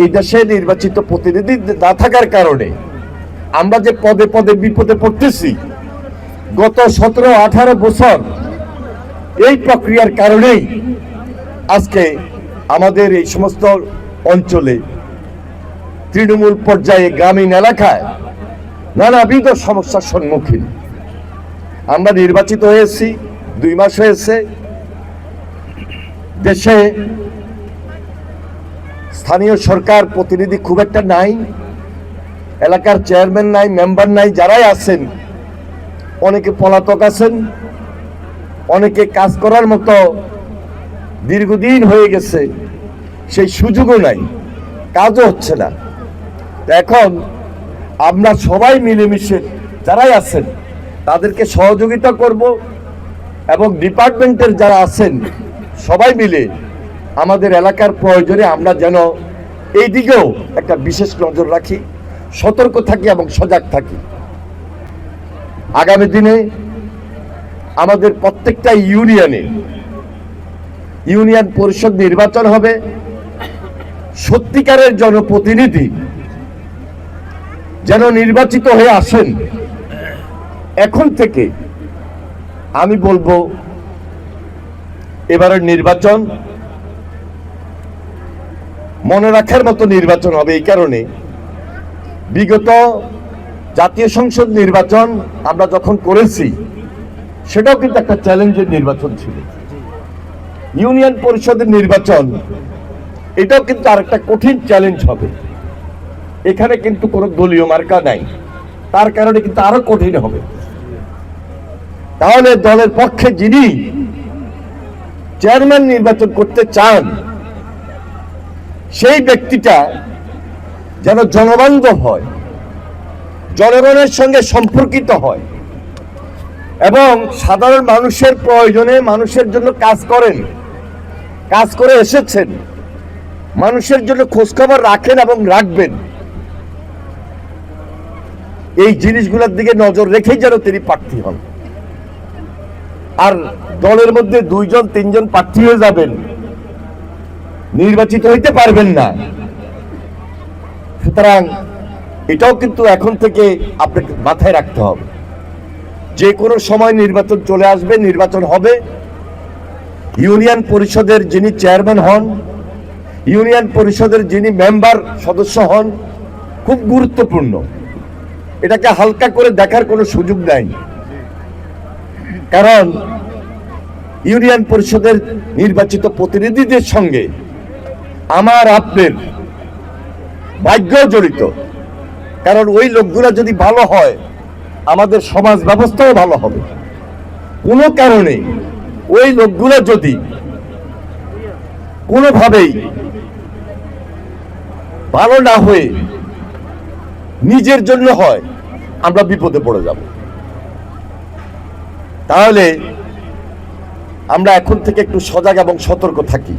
এই দেশে নির্বাচিত প্রতিনিধি না থাকার কারণে আমরা যে পদে পদে বিপদে পড়তেছি গত 17-18 বছর এই প্রক্রিয়ার কারণেই আজকে আমাদের এই সমস্ত অঞ্চলে তৃণমূল পর্যায়ে গ্রামীণ এলাকায় নানাবিধ সমস্যার সম্মুখীন। আমরা নির্বাচিত হয়েছি 2 মাস হয়েছে, দেশে স্থানীয় সরকার প্রতিনিধি খুব একটা নাই, এলাকার চেয়ারম্যান নাই, মেম্বার নাই, যারাই আছেন অনেকে পলাতক আছেন, অনেকে কাজ করার মতো দীর্ঘদিন হয়ে গেছে, সেই সুযোগও নাই, কাজও হচ্ছে না। এখন আমরা সবাই মিলেমিশে যারাই আছেন তাদেরকে সহযোগিতা করব এবং ডিপার্টমেন্টের যারা আছেন সবাই মিলে আমাদের এলাকার প্রয়োজনে আমরা যেন এই দিকেও একটা বিশেষ নজর রাখি, সতর্ক থাকি এবং সজাগ থাকি। আগামী দিনে আমাদের প্রত্যেকটা ইউনিয়নে ইউনিয়ন পরিষদ নির্বাচন হবে। সত্যিকারের জনপ্রতিনিধি যেন নির্বাচিত হয়ে আসেন। এখন থেকে আমি বলবো এবারের নির্বাচন মনে রাখার মতো নির্বাচন হবে। এই কারণে বিগত জাতীয় সংসদ নির্বাচন আমরা যখন করেছি সেটাও কিন্তু একটা চ্যালেঞ্জের নির্বাচন ছিল। ইউনিয়ন পরিষদের নির্বাচন এটাও কিন্তু আরেকটা কঠিন চ্যালেঞ্জ হবে। এখানে কিন্তু কোনো দলীয় মার্কা নাই, তার কারণে কিন্তু আরো কঠিন হবে। তাহলে দলের পক্ষে যিনি চেয়ারম্যান নির্বাচন করতে চান সেই ব্যক্তিটা যেন জনবান্ধব হয়, জনগণের সঙ্গে সম্পর্কিত হয় এবং সাধারণ মানুষের প্রয়োজনে মানুষের জন্য কাজ করেন, কাজ করে এসেছেন, মানুষের জন্য খোঁজখবর রাখেন এবং রাখবেন। এই জিনিসগুলোর দিকে নজর রেখেই যেন তিনি প্রার্থী হন। আর দলের মধ্যে 2-3 প্রার্থী হয়ে যাবেন, নির্বাচিত হইতে পারবেন না। সুতরাং এটাও কিন্তু এখন থেকে আপনাকে মাথায় রাখতে হবে। যে কোনো সময় নির্বাচন চলে আসবে, নির্বাচন হবে। ইউনিয়ন পরিষদের যিনি চেয়ারম্যান হন, ইউনিয়ন পরিষদের যিনি মেম্বার সদস্য হন, খুব গুরুত্বপূর্ণ। এটাকে হালকা করে দেখার কোনো সুযোগ নাই। কারণ ইউনিয়ন পরিষদের নির্বাচিত প্রতিনিধিদের সঙ্গে আমার আপনার ভাগ্য জড়িত। কারণ ওই লোকগুলো যদি ভালো হয় আমাদের সমাজ ব্যবস্থাও ভালো হবে। কোনো কারণে ওই লোকগুলো যদি কোনোভাবেই ভালো না হয়ে নিজের জন্য হয় আমরা বিপদে পড়ে যাব। তাহলে আমরা এখন থেকে একটু সজাগ এবং সতর্ক থাকি।